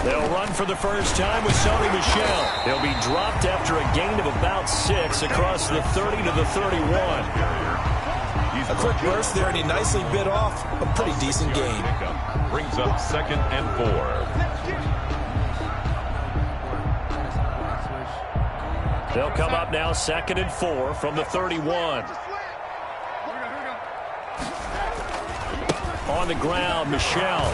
They'll run for the first time with Sony Michel. He'll be dropped after a gain of about 6 across the 30 to the 31. A quick burst there, and he nicely bit off a pretty decent gain. Brings up 2nd and 4. They'll come up now 2nd and 4 from the 31. On the ground, Michel.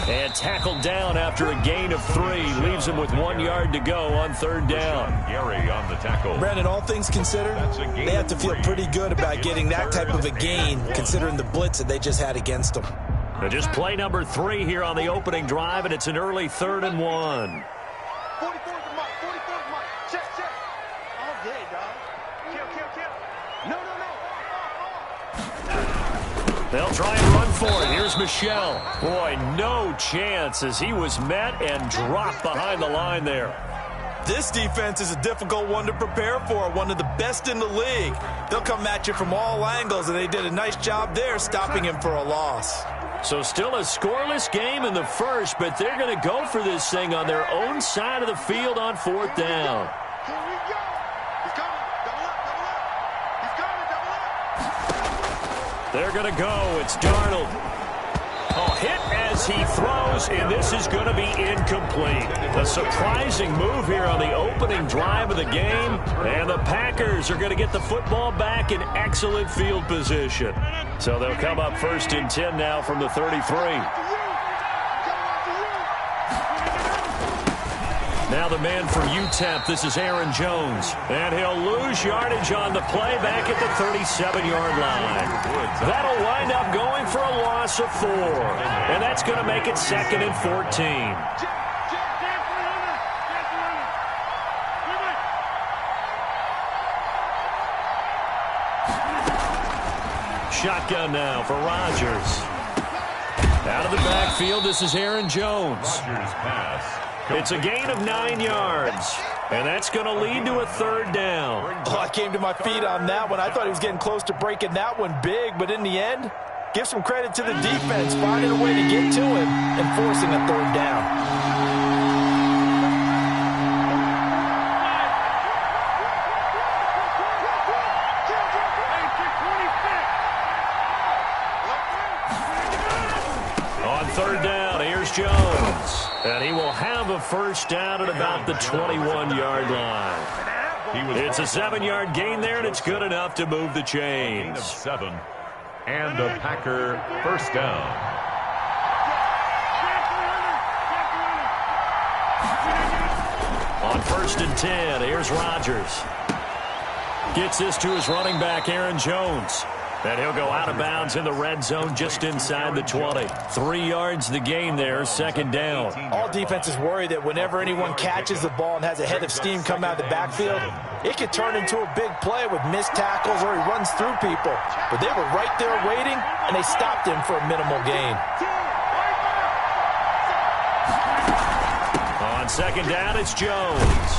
And tackled down after a gain of 3. Leaves him with 1 yard to go on 3rd down. Gary on the tackle. Brandon, all things considered, they have to feel pretty good about getting that type of a gain, considering the blitz that they just had against them. Just play number 3 here on the opening drive, and it's an early 3rd and 1. They'll try and run for it. Here's Michel. Boy, no chance as he was met and dropped behind the line there. This defense is a difficult one to prepare for, one of the best in the league. They'll come at you from all angles, and they did a nice job there stopping him for a loss. So still a scoreless game in the first, but they're going to go for this thing on their own side of the field on 4th down. They're going to go. It's Darnold. Oh, hit as he throws, and this is going to be incomplete. A surprising move here on the opening drive of the game, and the Packers are going to get the football back in excellent field position. So they'll come up 1st and 10 now from the 33. Now the man from UTEP, this is Aaron Jones. And he'll lose yardage on the play back at the 37-yard line. That'll wind up going for a loss of 4. And that's going to make it 2nd and 14. Shotgun now for Rodgers. Out of the backfield, this is Aaron Jones. Rodgers pass. It's a gain of 9 yards, and that's going to lead to a 3rd down. Oh, I came to my feet on that one. I thought he was getting close to breaking that one big, but in the end, give some credit to the defense, finding a way to get to him and forcing a 3rd down. On 3rd down, here's Jones. And he will have a 1st down at about the 21-yard line. It's a 7-yard gain there, and it's good enough to move the chains. Gain of 7. And a Packer 1st down. On 1st and 10, here's Rodgers. Gets this to his running back, Aaron Jones. And he'll go out of bounds in the red zone just inside the 20. 3 yards the gain there, 2nd down. All defenses worry that whenever anyone catches the ball and has a head of steam come out of the backfield, it could turn into a big play with missed tackles or he runs through people. But they were right there waiting, and they stopped him for a minimal gain. On 2nd down, it's Jones.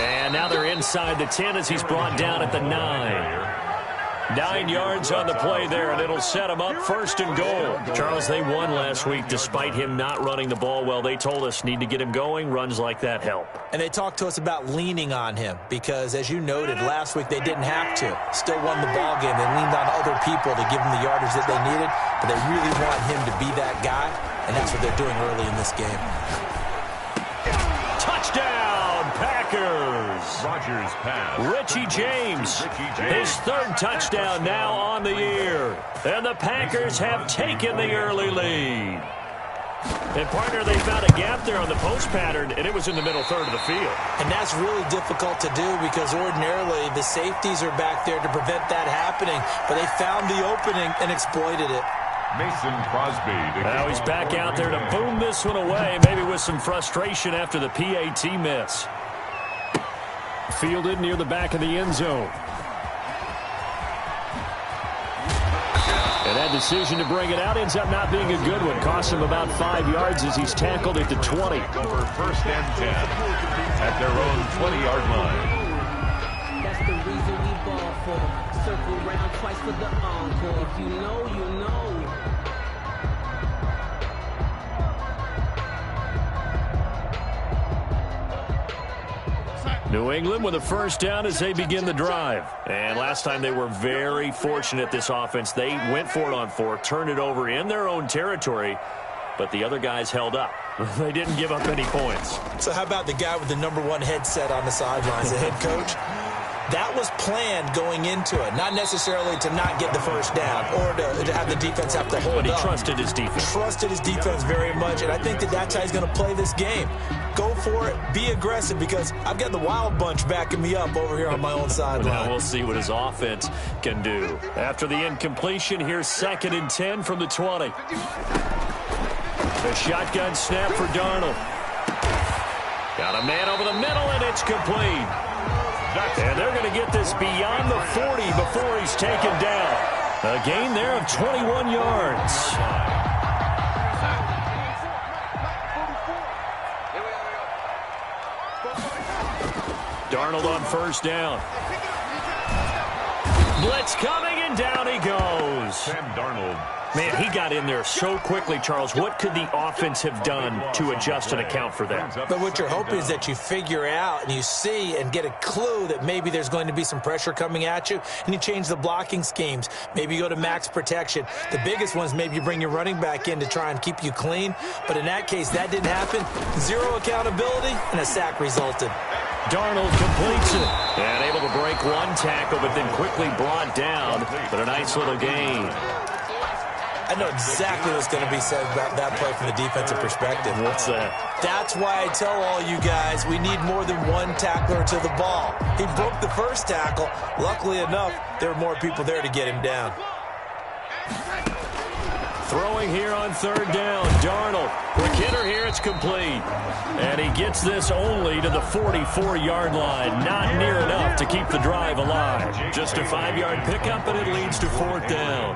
And now they're inside the 10 as he's brought down at the 9. 9 yards on the play there, and it'll set him up 1st and goal. Charles, they won last week despite him not running the ball well. They told us need to get him going. Runs like that help. And they talked to us about leaning on him because, as you noted, last week they didn't have to. Still won the ball game. They leaned on other people to give them the yardage that they needed, but they really want him to be that guy, and that's what they're doing early in this game. Touchdown, Packers! Rodgers pass. Richie James, his 3rd touchdown now on the year. And the Packers have taken the early lead. And, partner, they found a gap there on the post pattern, and it was in the middle 3rd of the field. And that's really difficult to do because ordinarily the safeties are back there to prevent that happening. But they found the opening and exploited it. Mason Crosby. Now he's back out there to boom this one away, maybe with some frustration after the PAT miss. Fielded near the back of the end zone. And that decision to bring it out ends up not being a good one. Costs him about 5 yards as he's tackled at the 20. Over 1st and 10 at their own 20-yard line. That's the reason we ball for. Circle round twice for the encore. If you know, you know. New England with a first down as they begin the drive. And last time they were very fortunate, this offense. They went for it on 4, turned it over in their own territory, but the other guys held up. They didn't give up any points. So how about the guy with the #1 headset on the sidelines, the head coach? That was planned going into it, not necessarily to not get the first down or to have the defense have to hold up. But he trusted his defense. Trusted his defense very much, and I think that's how he's going to play this game. Go for it. Be aggressive, because I've got the wild bunch backing me up over here on my own sideline. Now we'll see what his offense can do. After the incompletion, here's 2nd and 10 from the 20. The shotgun snap for Darnold. Got a man over the middle, and it's complete. And they're going to get this beyond the 40 before he's taken down. A gain there of 21 yards. Darnold on first down. Blitz coming, and down he goes. Sam Darnold. Man, he got in there so quickly, Charles. What could the offense have done to adjust and account for that? But what you're hoping is that you figure out and you see and get a clue that maybe there's going to be some pressure coming at you, and you change the blocking schemes. Maybe you go to max protection. The biggest one is maybe you bring your running back in to try and keep you clean. But in that case, that didn't happen. 0 accountability, and a sack resulted. Darnold completes it. And able to break 1 tackle, but then quickly brought down. But a nice little gain. I know exactly what's going to be said about that play from the defensive perspective. What's that? That's why I tell all you guys we need more than 1 tackler to the ball. He broke the first tackle. Luckily enough, there were more people there to get him down. Throwing here on 3rd down. Darnold. Quick hitter here. It's complete. And he gets this only to the 44-yard line. Not near enough to keep the drive alive. Just a 5-yard pickup, and it leads to 4th down.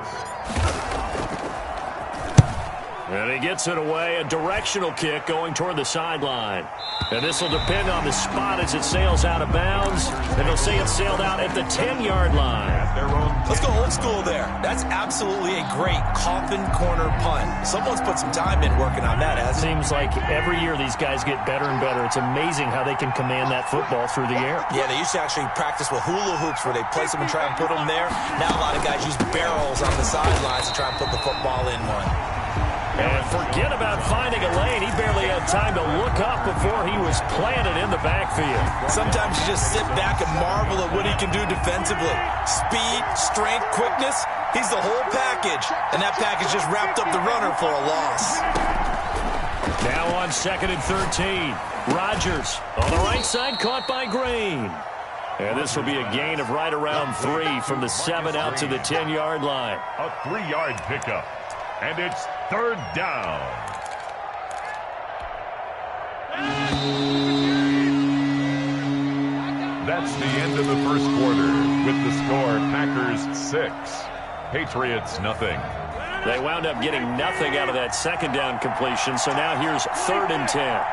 And he gets it away, a directional kick going toward the sideline. And this will depend on the spot as it sails out of bounds. And they'll say it sailed out at the 10-yard line. Let's go old school there. That's absolutely a great coffin corner punt. Someone's put some time in working on that, hasn't it? Seems like every year these guys get better and better. It's amazing how they can command that football through the air. Yeah, they used to actually practice with hula hoops where they place them and try and put them there. Now a lot of guys use barrels on the sidelines to try and put the football in one. And forget about finding a lane. He barely had time to look up before he was planted in the backfield. Sometimes you just sit back and marvel at what he can do defensively. Speed, strength, quickness. He's the whole package. And that package just wrapped up the runner for a loss. Now on 2nd and 13. Rodgers on the right side, caught by Green. And this will be a gain of right around 3 from the 7 out to the 10-yard line. A 3-yard pickup. And it's 3rd down. That's the end of the first quarter. With the score, Packers 6, Patriots nothing. They wound up getting nothing out of that 2nd down completion, so now here's 3rd and 10.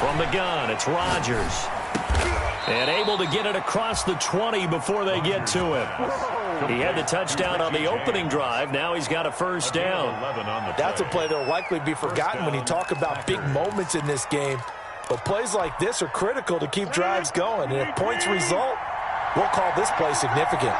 From the gun, it's Rodgers. And able to get it across the 20 before they get to him. He had the touchdown on the opening drive. Now he's got a first down. That's a play that will likely be forgotten when you talk about big moments in this game. But plays like this are critical to keep drives going. And if points result, we'll call this play significant.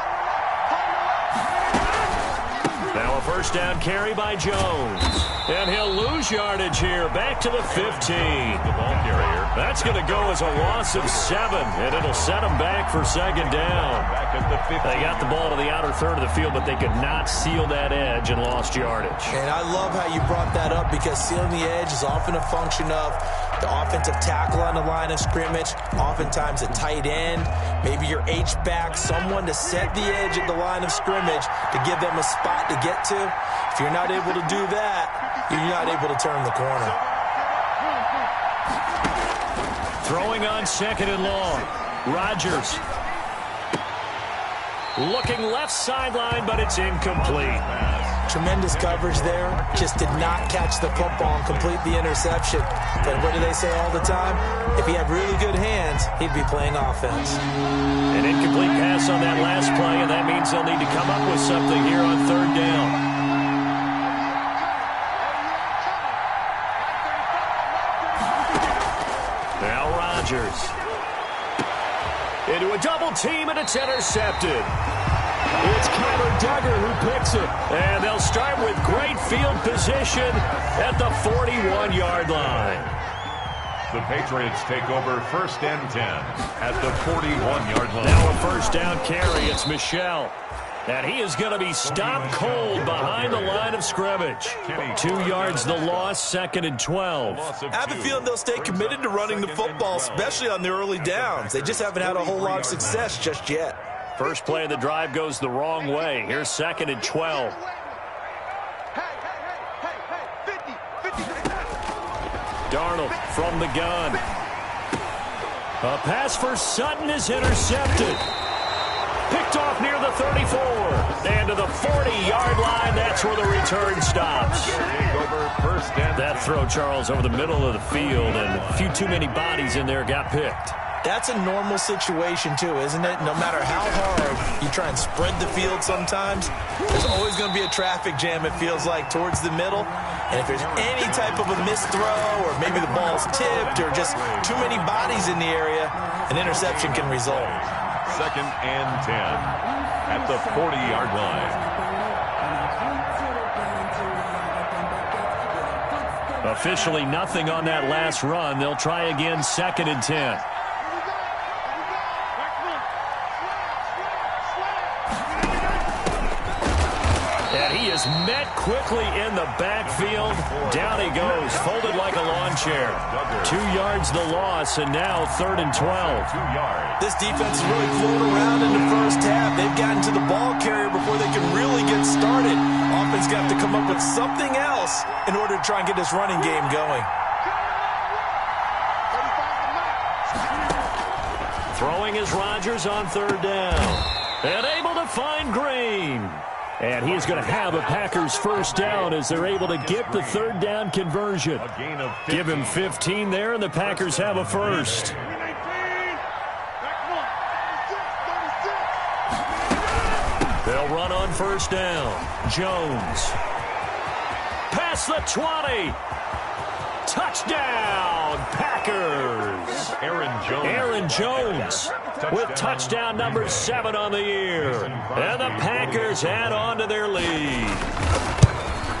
Now a first down carry by Jones. And he'll lose yardage here. Back to the 15. The ball carrier. That's going to go as a loss of 7. And it'll set them back for 2nd down. Back at the 15. They got the ball to the outer third of the field, but they could not seal that edge and lost yardage. And I love how you brought that up, because sealing the edge is often a function of the offensive tackle on the line of scrimmage, oftentimes a tight end, maybe your H-back, someone to set the edge at the line of scrimmage to give them a spot to get to. If you're not able to do that, you're not able to turn the corner. Throwing on 2nd and long. Rodgers. Looking left sideline, but it's incomplete. Tremendous coverage there. Just did not catch the football and complete the interception. But what do they say all the time? If he had really good hands, he'd be playing offense. An incomplete pass on that last play, and that means they'll need to come up with something here on 3rd down. into a double team, and it's intercepted. It's Kyler Duggar who picks it. And they'll start with great field position at the 41-yard line. The Patriots take over 1st and 10 at the 41-yard line. Now a first down carry. It's Michel. And he is going to be stopped cold behind the line of scrimmage. 2 yards the loss, 2nd and 12. I have a feeling they'll stay committed to running the football, especially on the early downs. They just haven't had a whole lot of success just yet. First play of the drive goes the wrong way. Here's 2nd and 12. Darnold from the gun. A pass for Sutton is intercepted. Picked off near the 34. And to the 40-yard line, that's where the return stops. That throw, Charles, over the middle of the field, and a few too many bodies in there got picked. That's a normal situation, too, isn't it? No matter how hard you try and spread the field sometimes, there's always going to be a traffic jam, it feels like, towards the middle. And if there's any type of a missed throw, or maybe the ball's tipped, or just too many bodies in the area, an interception can result. 2nd and 10 at the 40-yard line. Officially nothing on that last run. They'll try again, 2nd and 10. And he is met quickly in the backfield. Down he goes, folded like a lawn chair. 2 yards the loss, and now 3rd and 12. This defense has really flown around in the first half. They've gotten to the ball carrier before they can really get started. Offense got to come up with something else in order to try and get this running game going. Throwing is Rodgers on 3rd down. And able to find Green. And he's going to have a Packers first down as they're able to get the 3rd down conversion. Give him 15 there, and the Packers have a first. They'll run on 1st down. Jones. Past the 20. Touchdown, Packers. Aaron Jones with touchdown number 7 on the year. And the Packers add on to their lead.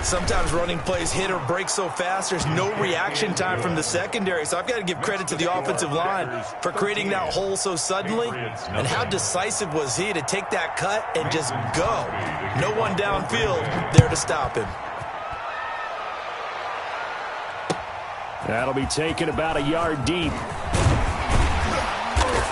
Sometimes running plays hit or break so fast, there's no reaction time from the secondary. So I've got to give credit to the offensive line for creating that hole so suddenly. And how decisive was he to take that cut and just go? No one downfield there to stop him. That'll be taken about a yard deep.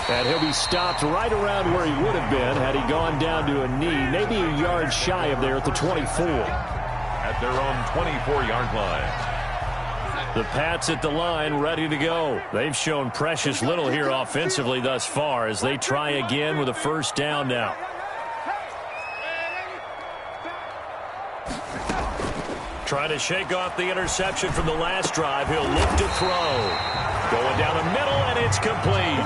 And he'll be stopped right around where he would have been had he gone down to a knee, maybe a yard shy of there at the 24. At their own 24-yard line. The Pats at the line, ready to go. They've shown precious little here offensively thus far as they try again with a first down now. Trying to shake off the interception from the last drive. He'll look to throw. Going down the middle, and it's complete.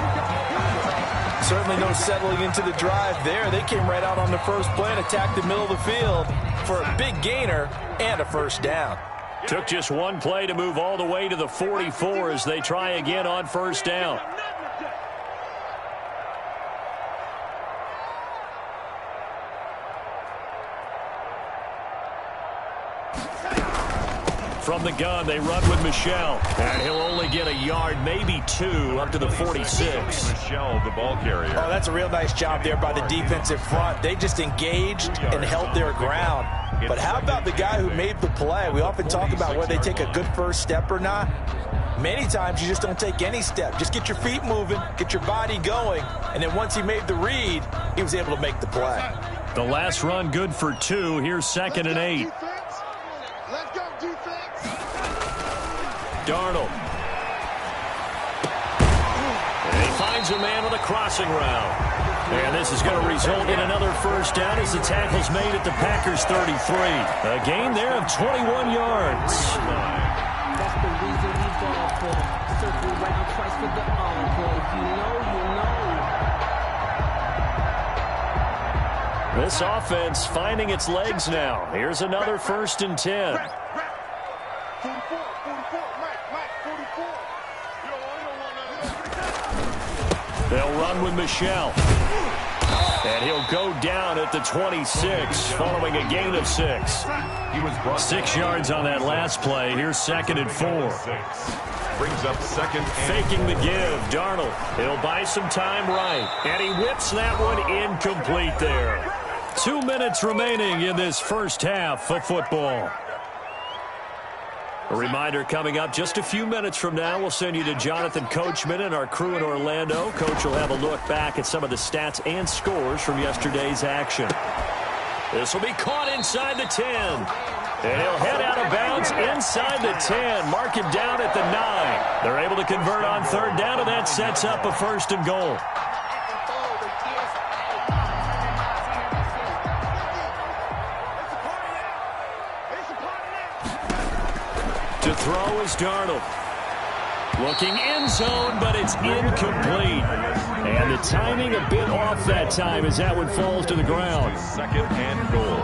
Certainly no settling into the drive there. They came right out on the first play and attacked the middle of the field for a big gainer and a first down. Took just one play to move all the way to the 44 as they try again on first down. From the gun, they run with Michel. And he'll only get a yard, maybe 2, up to the 46. Michel, the ball carrier. Oh, that's a real nice job there by the defensive front. They just engaged and held their ground. But how about the guy who made the play? We often talk about whether they take a good first step or not. Many times you just don't take any step. Just get your feet moving, get your body going, and then once he made the read, he was able to make the play. The last run good for 2. Here's 2nd and 8. Let's go, defense. Darnold. And he finds a man with a crossing route. And this is going to result in another first down as the tackle's made at the Packers 33. A gain there of 21 yards. That's the reason we ball for. Circle right twice for the encore. If you know, you know. This offense finding its legs now. Here's another 1st and 10. 44, Mike, 44. They'll run with Michel. And he'll go down at the 26 following a gain of 6. He was brought 6 yards on that last play. Here's 2nd and 4. Brings up 2nd and Faking the give. Darnold. He'll buy some time right. And he whips that one incomplete there. 2 minutes remaining in this first half of football. A reminder coming up just a few minutes from now. We'll send you to Jonathan Coachman and our crew in Orlando. Coach will have a look back at some of the stats and scores from yesterday's action. This will be caught inside the 10. And he'll head out of bounds inside the 10. Mark him down at the 9. They're able to convert on 3rd down, and that sets up a 1st and goal. To throw is Darnold. Looking end zone, but it's incomplete. And the timing a bit off that time as that one falls to the ground. 2nd and goal.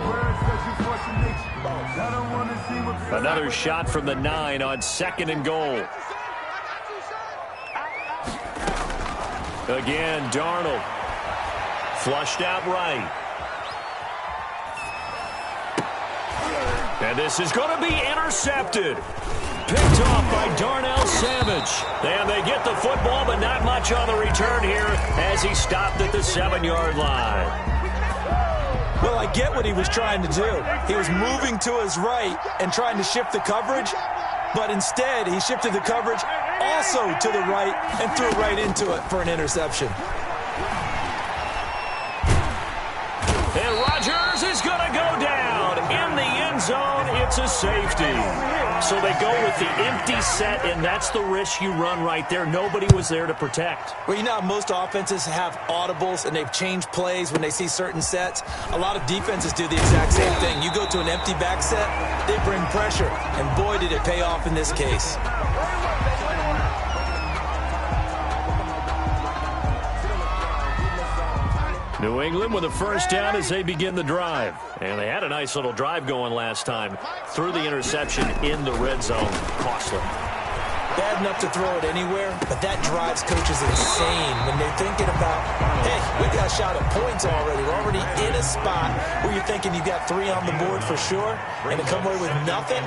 Another shot from the 9 on 2nd and goal. Again, Darnold. Flushed out right. And this is going to be intercepted. Picked off by Darnell Savage. And they get the football, but not much on the return here as he stopped at the 7-yard line. Well, I get what he was trying to do. He was moving to his right and trying to shift the coverage, but instead he shifted the coverage also to the right and threw right into it for an interception. And Rodgers is going to go down in the end zone. It's a safety. So they go with the empty set, and that's the risk you run right there. Nobody was there to protect. Well, you know how most offenses have audibles and they've changed plays when they see certain sets? A lot of defenses do the exact same thing. You go to an empty back set, they bring pressure, and boy, did it pay off in this case. New England with a 1st down as they begin the drive. And they had a nice little drive going last time. Threw the interception in the red zone. Costly. Bad enough to throw it anywhere, but that drives coaches insane when they're thinking about, hey, we got a shot at points already. We're already in a spot where you're thinking you got 3 on the board for sure, and to come away with nothing,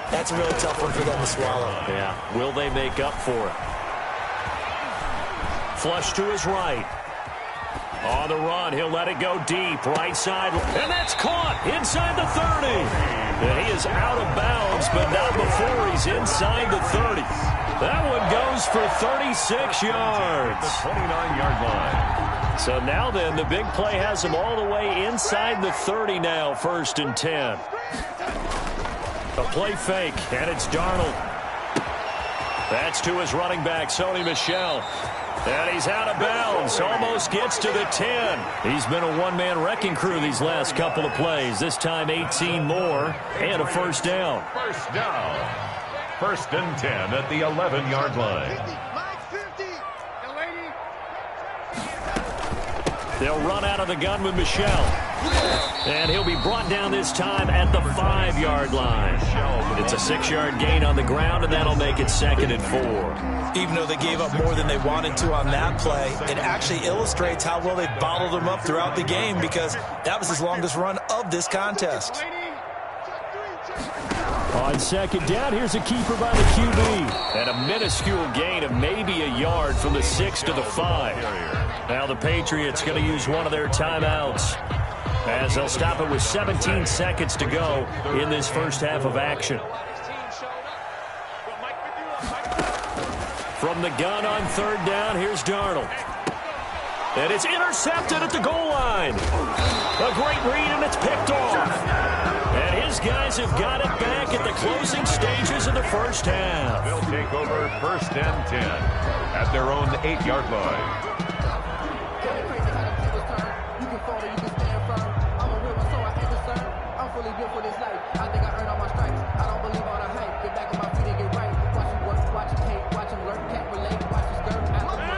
that's a really tough one for them to swallow. Yeah, will they make up for it? Flush to his right. On the run, he'll let it go deep, right side, and that's caught inside the 30. And he is out of bounds, but not before he's inside the 30. That one goes for 36 yards. The 29-yard line. So now then, the big play has him all the way inside the 30 now, 1st and 10. A play fake, and it's Darnold. That's to his running back, Sony Michel. And he's out of bounds. Almost gets to the 10. He's been a one-man wrecking crew these last couple of plays. This time 18 more and a 1st down. 1st down. 1st and 10 at the 11-yard line. They'll run out of the gun with Michel. And he'll be brought down this time at the 5-yard line. It's a 6-yard gain on the ground, and that'll make it 2nd and 4. Even though they gave up more than they wanted to on that play, it actually illustrates how well they bottled them up throughout the game because that was his longest run of this contest. On 2nd down, here's a keeper by the QB. And a minuscule gain of maybe a yard from the 6 to the 5. Now the Patriots going to use one of their timeouts as they'll stop it with 17 seconds to go in this first half of action. From the gun on 3rd down, here's Darnold. And it's intercepted at the goal line. A great read, and it's picked off. And his guys have got it back at the closing stages of the first half. They'll take over 1st and 10 at their own 8-yard line.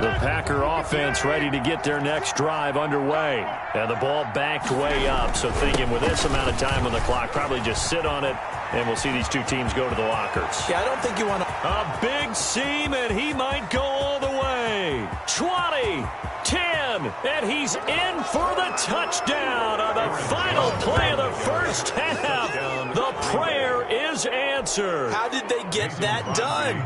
The Packer offense ready to get their next drive underway. And the ball backed way up. So thinking with this amount of time on the clock, probably just sit on it, and we'll see these two teams go to the lockers. Yeah, I don't think you want to... A big seam, and he might go all the way. 20, 10, and he's in for the touchdown on the final play of the first half. The prayer is answered. How did they get that done?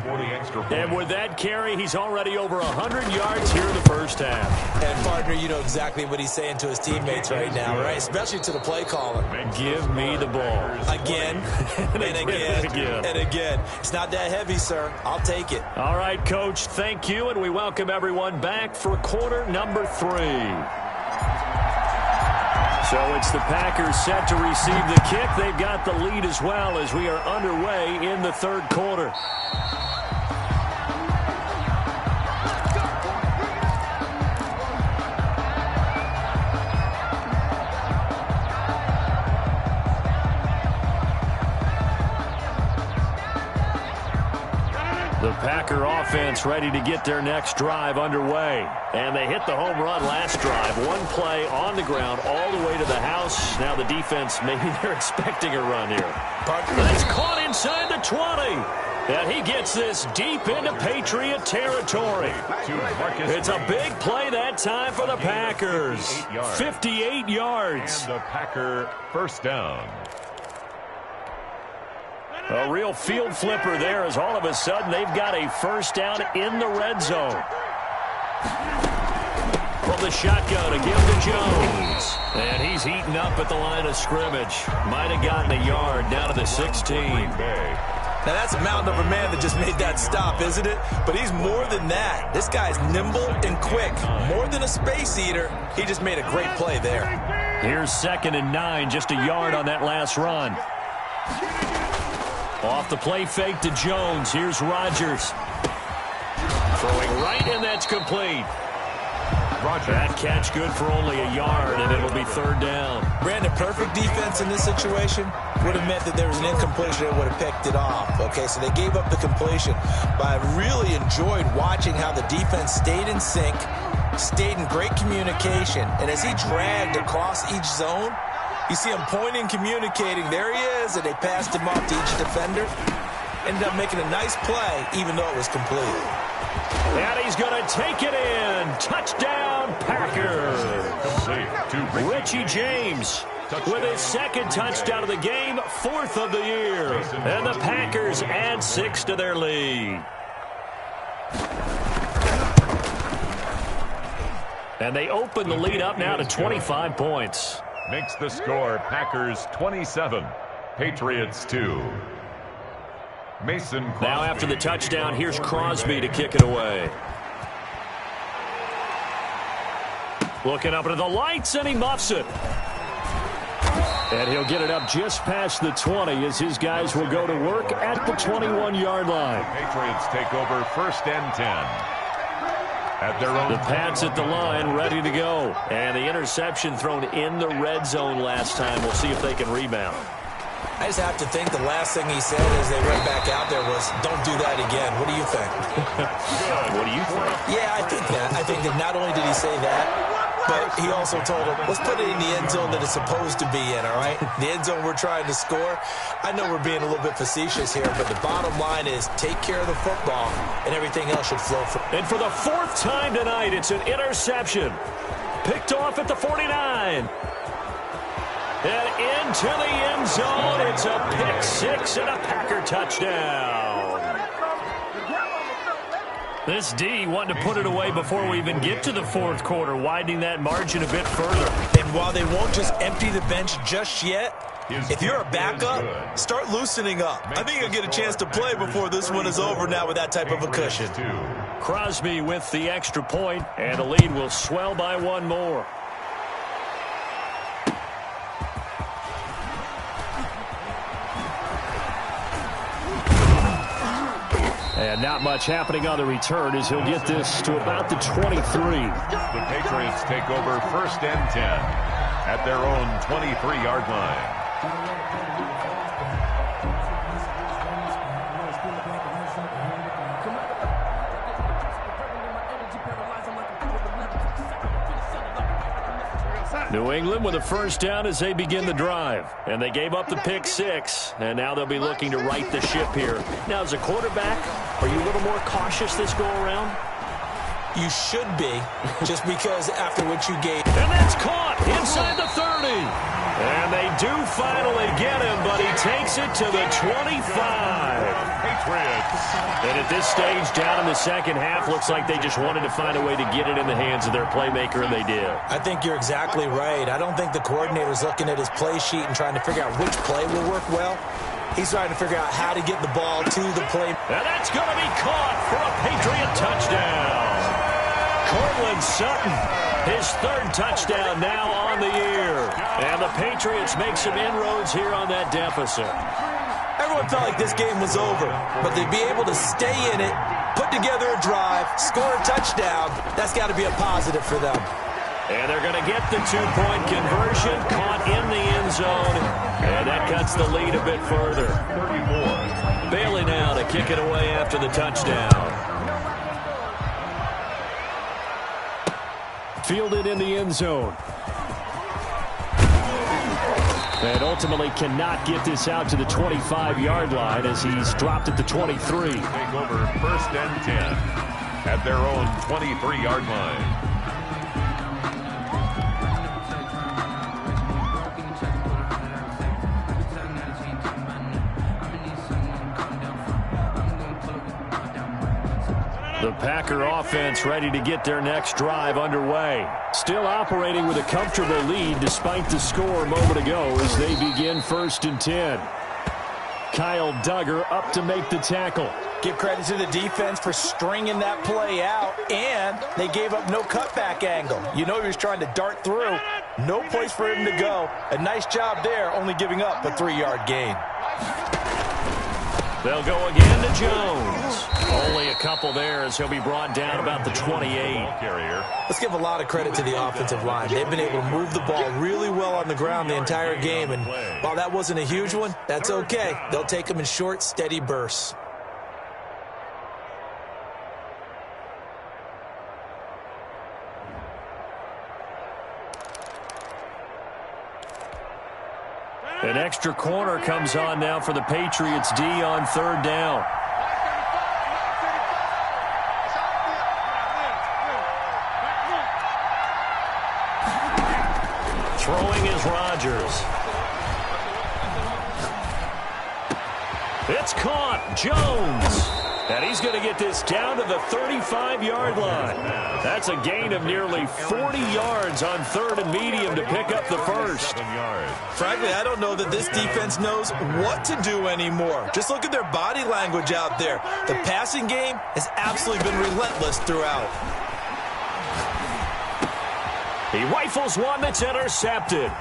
And with that carry, he's already over 100 yards here in the first half. And, partner, you know exactly what he's saying to his teammates right now, right? Especially to the play caller. Give me the ball. Again, and again, and again. It's not that heavy, sir. I'll take it. All right, Coach, thank you, and we welcome everyone back for quarter number 3. So it's the Packers set to receive the kick. They've got the lead as well as we are underway in the third quarter. The Packer offense ready to get their next drive underway. And they hit the home run last drive. One play on the ground all the way to the house. Now the defense, maybe they're expecting a run here. That's caught inside the 20. And he gets this deep into Patriot territory. It's a big play that time for the Packers. 58 yards. And the Packer first down. A real field flipper there as all of a sudden they've got a first down in the red zone. From the shotgun to give to Jones. And he's heating up at the line of scrimmage. Might have gotten a yard down to the 16. Now, that's a mountain of a man that just made that stop, isn't it? But he's more than that. This guy's nimble and quick. More than a space eater. He just made a great play there. Here's 2nd and 9, just a yard on that last run. Off the play fake to Jones. Here's Rodgers. Throwing right, and that's complete. That catch good for only a yard, and it'll be 3rd down. Brandon, perfect defense in this situation would have meant that there was an incompletion that would have picked it off. Okay, so they gave up the completion. But I really enjoyed watching how the defense stayed in sync, stayed in great communication, and as he dragged across each zone, you see him pointing, communicating. There he is, and they passed him off to each defender. Ended up making a nice play, even though it was complete. And he's going to take it in. Touchdown, Packers. Richie James with his 2nd touchdown of the game, 4th of the year. And the Packers add 6 to their lead. And they open the lead up now to 25 points. Makes the score Packers 27, Patriots 2. Mason Crosby. Now after the touchdown, here's Crosby to kick it away. Looking up into the lights, and he muffs it. And he'll get it up just past the 20 as his guys will go to work at the 21-yard line. Patriots take over 1st and 10. At their own. The Pats at the line, ready to go. And the interception thrown in the red zone last time. We'll see if they can rebound. I just have to think the last thing he said as they went back out there was, don't do that again. What do you think? What do you think? Yeah, I think that. I think that not only did he say that, but he also told him, let's put it in the end zone that it's supposed to be in, all right? The end zone we're trying to score. I know we're being a little bit facetious here, but the bottom line is take care of the football, and everything else should flow from. And for the 4th time tonight, it's an interception. Picked off at the 49. And into the end zone, it's a pick 6 and a Packer touchdown. This D wanting to put it away before we even get to the 4th quarter, widening that margin a bit further. And while they won't just empty the bench just yet, if you're a backup, start loosening up. I think you'll get a chance to play before this one is over now with that type of a cushion. Crosby with the extra point, and the lead will swell by 1 more. And not much happening on the return as he'll get this to about the 23. The Patriots take over 1st and 10 at their own 23-yard line. New England with a first down as they begin the drive. And they gave up the pick 6. And now they'll be looking to right the ship here. Now, as a quarterback, are you a little more cautious this go around? You should be, just because after what you gave. And that's caught inside the 30. And they do finally get him, but he takes it to the 25. Patriots. And at this stage, down in the second half, looks like they just wanted to find a way to get it in the hands of their playmaker, and they did. I think you're exactly right. I don't think the coordinator's looking at his play sheet and trying to figure out which play will work well. He's trying to figure out how to get the ball to the play. And that's going to be caught for a Patriot touchdown. Cortland Sutton, his third touchdown now on the year. And the Patriots make some inroads here on that deficit. Everyone felt like this game was over, but they'd be able to stay in it, put together a drive, score a touchdown. That's got to be a positive for them. And they're going to get the two-point conversion, caught in the end zone, and that cuts the lead a bit further. 34. Bailey now to kick it away after the touchdown. Fielded in the end zone. And ultimately cannot get this out to the 25-yard line as he's dropped at the 23. Take over 1st and 10 at their own 23-yard line. The Packer offense ready to get their next drive underway. Still operating with a comfortable lead despite the score a moment ago as they begin 1st and 10. Kyle Duggar up to make the tackle. Give credit to the defense for stringing that play out, and they gave up no cutback angle. You know he was trying to dart through. No place for him to go. A nice job there, only giving up a 3-yard gain. They'll go again to Jones. Only a couple there as he'll be brought down about the 28. Let's give a lot of credit to the offensive line. They've been able to move the ball really well on the ground the entire game, and while that wasn't a huge one, that's okay. They'll take them in short, steady bursts. An extra corner comes on now for the Patriots D on 3rd down. Throwing is Rodgers. It's caught. Jones. And he's going to get this down to the 35-yard line. That's a gain of nearly 40 yards on 3rd and medium to pick up the first. Frankly, I don't know that this defense knows what to do anymore. Just look at their body language out there. The passing game has absolutely been relentless throughout. He rifles one that's intercepted.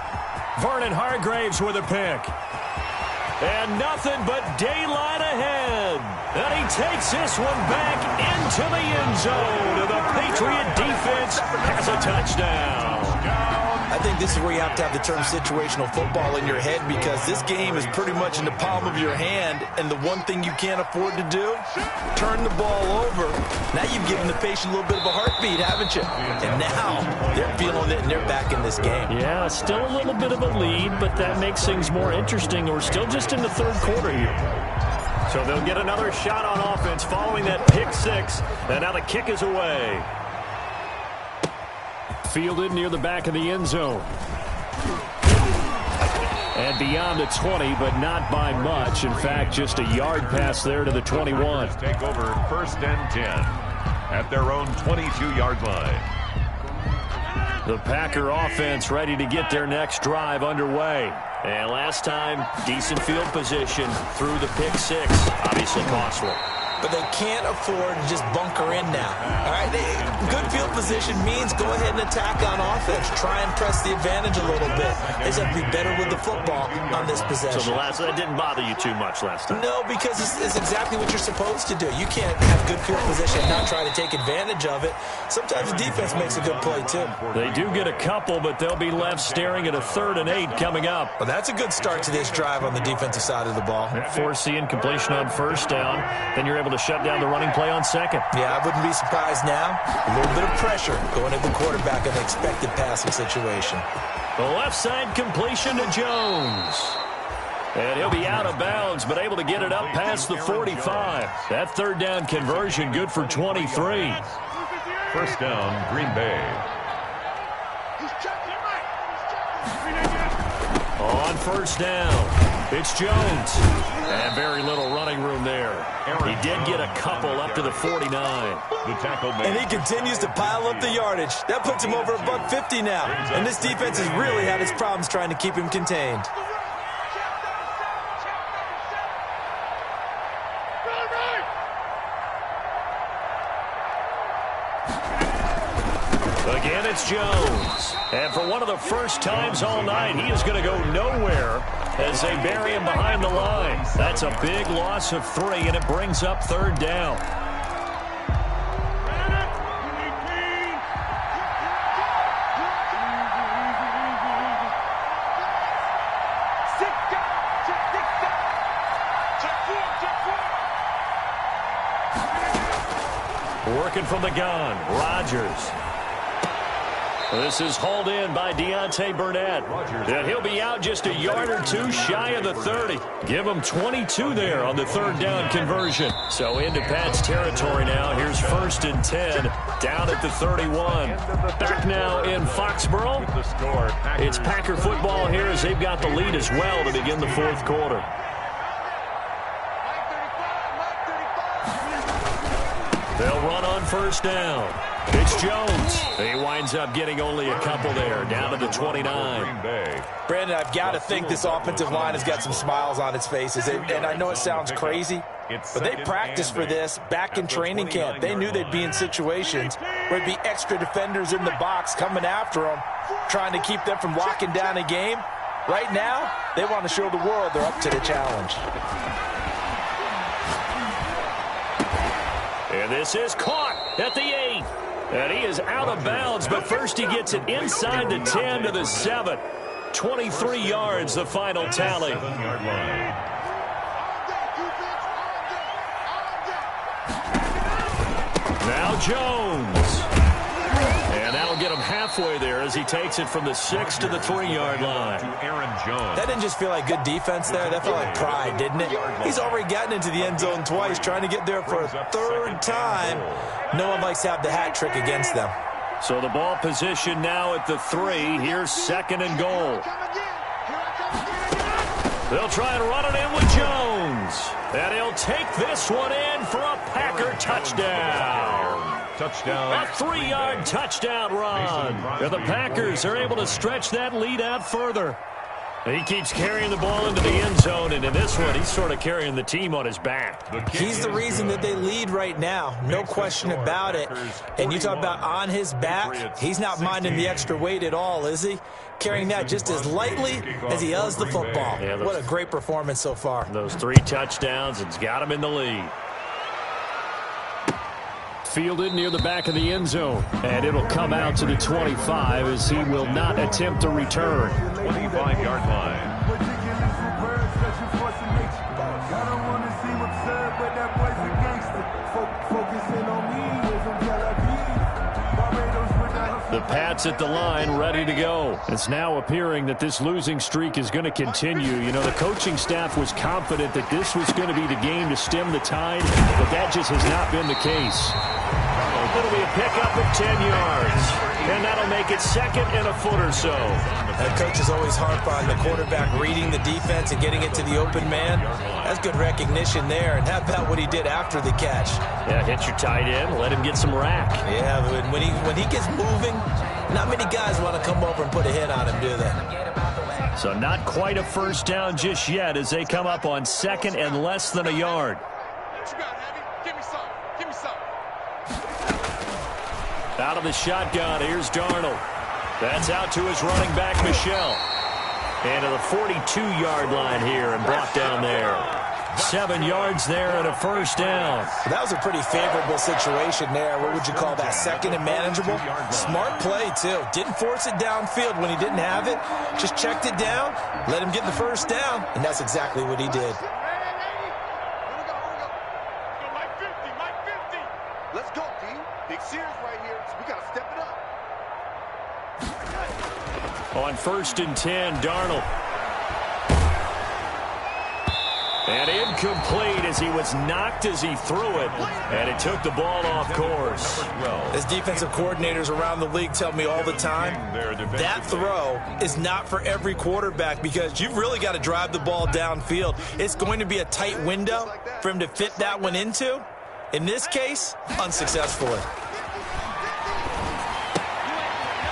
Vernon Hargraves with a pick. And nothing but daylight ahead. And he takes this one back into the end zone. And the Patriot defense has a touchdown. I think this is where you have to have the term situational football in your head, because this game is pretty much in the palm of your hand, and the one thing you can't afford to do, turn the ball over. Now you've given the patient a little bit of a heartbeat, haven't you? And now they're feeling it, and they're back in this game. Yeah, still a little bit of a lead, but that makes things more interesting. We're still just in the 3rd quarter here. So they'll get another shot on offense following that pick 6, and now the kick is away. Fielded near the back of the end zone. And beyond the 20, but not by much. In fact, just a yard pass there to the 21. Take over 1st and 10 at their own 22-yard line. The Packer offense ready to get their next drive underway. And last time, decent field position through the pick 6. Obviously costly. But they can't afford to just bunker in now. All right, good field position means go ahead and attack on offense. Try and press the advantage a little bit. They just have to be better with the football on this possession. So that didn't bother you too much last time? No, because it's exactly what you're supposed to do. You can't have good field position and not try to take advantage of it. Sometimes the defense makes a good play, too. They do get a couple, but they'll be left staring at a 3rd and 8 coming up. Well, that's a good start to this drive on the defensive side of the ball. Force the incompletion on 1st down. Then you're able to shut down the running play on 2nd. Yeah, I wouldn't be surprised now. A little bit of pressure going at the quarterback in an expected passing situation. The left side completion to Jones. And he'll be out of bounds, but able to get it up past the 45. That 3rd down conversion good for 23. First down, Green Bay. On first down, it's Jones. And very little running room there. He did get a couple up to the 49. The tackle made. And he continues to pile up the yardage. That puts him over $150 now. And this defense has really had its problems trying to keep him contained. Again, it's Jones. And for one of the first times all night, he is going to go nowhere as they bury him behind the line. That's a big loss of 3, and it brings up third down. Working from the gun, Rodgers. This is hauled in by Deontay Burnett. And he'll be out just a yard or two shy of the 30. Give him 22 there on the third down conversion. So into Pat's territory now. Here's first and 10 down at the 31. Back now in Foxborough. It's Packer football here as they've got the lead as well to begin the fourth quarter. They'll run on first down. It's Jones. He winds up getting only a couple there, down to the 29. Brandon, I've got to think this offensive line has got some smiles on its faces. And I know it sounds crazy, but they practiced for this back in training camp. They knew they'd be in situations where there'd be extra defenders in the box coming after them, trying to keep them from locking down a game. Right now, they want to show the world they're up to the challenge. And this is caught at the 8. And he is out of bounds, but first he gets it inside the 10 to the 7. 23 yards, the final tally. Now Jones. And that'll get him halfway there as he takes it from the 6 to the 3-yard line. That didn't just feel like good defense there. That felt like pride, didn't it? He's already gotten into the end zone twice, trying to get there for a third time. No one likes to have the hat trick against them. So the ball position now at the 3. Here's second and goal. They'll try and run it in with Jones. And he'll take this one in for a Packer touchdown. A 3-yard touchdown run. And the Packers are able to stretch that lead out further. He keeps carrying the ball into the end zone, and in this one, he's sort of carrying the team on his back. He's the reason that they lead right now. No question about it. And you talk about on his back, he's not minding the extra weight at all, is he? Carrying that just as lightly as he does the football. Yeah, what a great performance so far. Those 3 touchdowns, it's got him in the lead. Fielded near the back of the end zone. And it'll come out to the 25 as he will not attempt to return. 25-yard line. The Pats at the line, ready to go. It's now appearing that this losing streak is going to continue. You know, the coaching staff was confident that this was going to be the game to stem the tide, but that just has not been the case. It'll be a pickup of 10 yards, and that'll make it second and a foot or so. That coach is always harp on the quarterback reading the defense and getting it to the open man. That's good recognition there. And how about what he did after the catch? Yeah, hit your tight end, let him get some rack. Yeah, but when he gets moving, not many guys want to come over and put a hit on him, do they? So not quite a first down just yet as they come up on second and less than a yard. What you got, Abby? Give me some. Give me some. Out of the shotgun, here's Darnold. That's out to his running back, Michel. And to the 42-yard line here and brought down there. 7 yards there and a first down. That was a pretty favorable situation there. What would you call that? Second and manageable? Smart play, too. Didn't force it downfield when he didn't have it. Just checked it down, let him get the first down, and that's exactly what he did. Let's go, D. Big series right here, so we got to step it up. On first and 10, Darnold. And incomplete as he was knocked as he threw it, and it took the ball off course. As defensive coordinators around the league tell me all the time, that throw is not for every quarterback because you've really got to drive the ball downfield. It's going to be a tight window for him to fit that one into. In this case, unsuccessfully.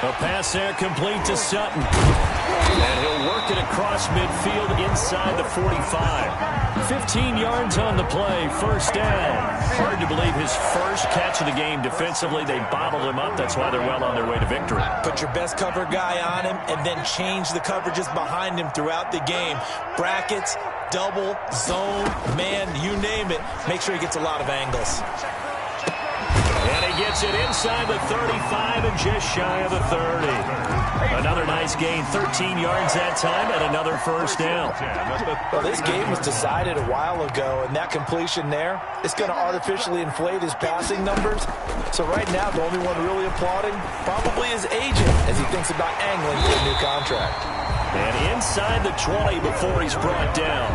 A pass there complete to Sutton. And he'll work it across midfield inside the 45. 15 yards on the play, first down. Hard to believe his first catch of the game defensively. They bottled him up. That's why they're well on their way to victory. Put your best cover guy on him and then change the coverages behind him throughout the game. Brackets, double, zone, man, you name it. Make sure he gets a lot of angles. And he gets it inside the 35 and just shy of the 30. Another nice gain, 13 yards that time, and another first down. Well, this game was decided a while ago, and that completion there is going to artificially inflate his passing numbers. So right now, the only one really applauding probably his agent as he thinks about angling for a new contract. And inside the 20 before he's brought down.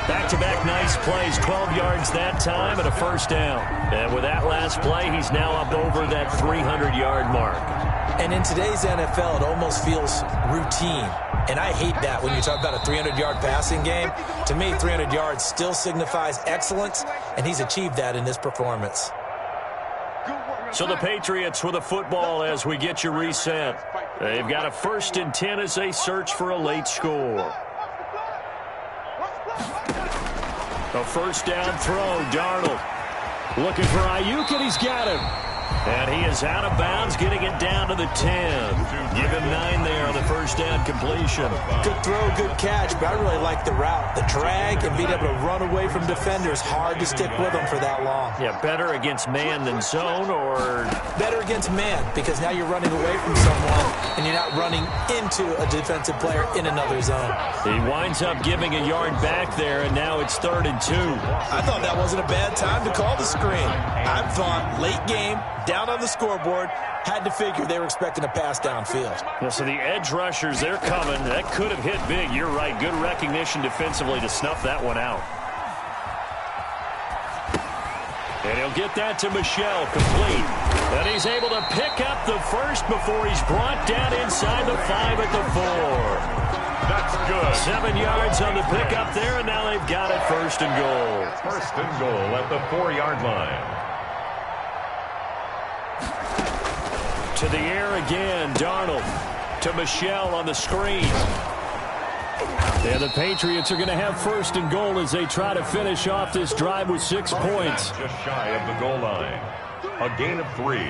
Back-to-back nice plays, 12 yards that time and a first down. And with that last play, he's now up over that 300-yard mark. And in today's NFL, it almost feels routine. And I hate that when you talk about a 300-yard passing game. To me, 300 yards still signifies excellence, and he's achieved that in this performance. So the Patriots with a football as we get you reset. They've got a 1st and 10 as they search for a late score. A first down throw, Darnold. Looking for Ayuk, and he's got him. And he is out of bounds, getting it down to the 10. Give him 9 there on the first down completion. Good throw, good catch, but I really like the route. The drag and being able to run away from defenders, hard to stick with them for that long. Yeah, better against man than zone, or? Better against man, because now you're running away from someone, and you're not running into a defensive player in another zone. He winds up giving a yard back there, and now it's 3rd and 2. I thought that wasn't a bad time to call the screen. I thought late game, down on the scoreboard, had to figure they were expecting a pass downfield. Yeah, so the edge rushers, they're coming. That could have hit big. You're right. Good recognition defensively to snuff that one out. And he'll get that to Michel, complete. And he's able to pick up the first before he's brought down inside the 5 at the 4. That's good. 7 yards on the pickup there, and now they've got it 1st and goal. 1st and goal at the 4-yard line. To the air again, Darnold. To Michel on the screen. And the Patriots are going to have 1st and goal as they try to finish off this drive with 6 points. Just shy of the goal line. A gain of 3.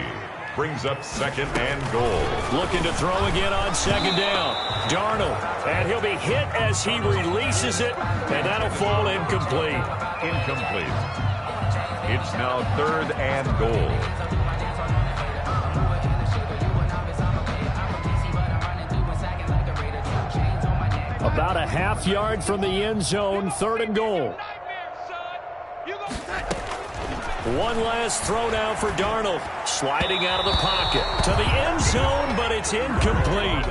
Brings up 2nd and goal. Looking to throw again on 2nd down. Darnold. And he'll be hit as he releases it. And that'll fall incomplete. Incomplete. It's now 3rd and goal. About a half yard from the end zone, 3rd and goal. One last throw now for Darnold. Sliding out of the pocket to the end zone, but it's incomplete.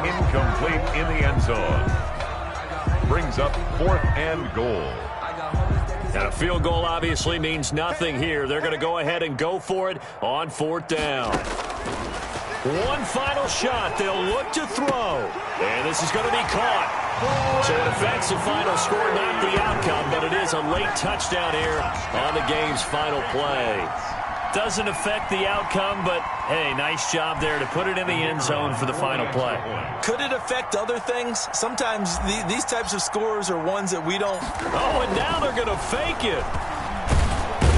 Incomplete in the end zone. Brings up 4th and goal. And a field goal obviously means nothing here. They're going to go ahead and go for it on 4th down. One final shot. They'll look to throw. And this is going to be caught. So it affects the final score, not the outcome, but it is a late touchdown here on the game's final play. Doesn't affect the outcome, but, hey, nice job there to put it in the end zone for the final play. Could it affect other things? Sometimes these types of scores are ones that we don't. Oh, and now they're going to fake it.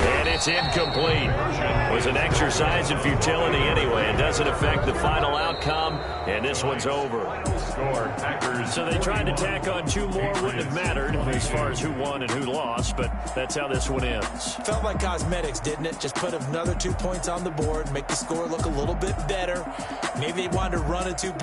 And it's incomplete. It was an exercise in futility anyway. It doesn't affect the final outcome, and this one's over. Score, Packers. So they tried to tack on 2 more. Wouldn't have mattered as far as who won and who lost, but that's how this one ends. Felt like cosmetics, didn't it? Just put another 2 points on the board, make the score look a little bit better. Maybe they wanted to run a 2-point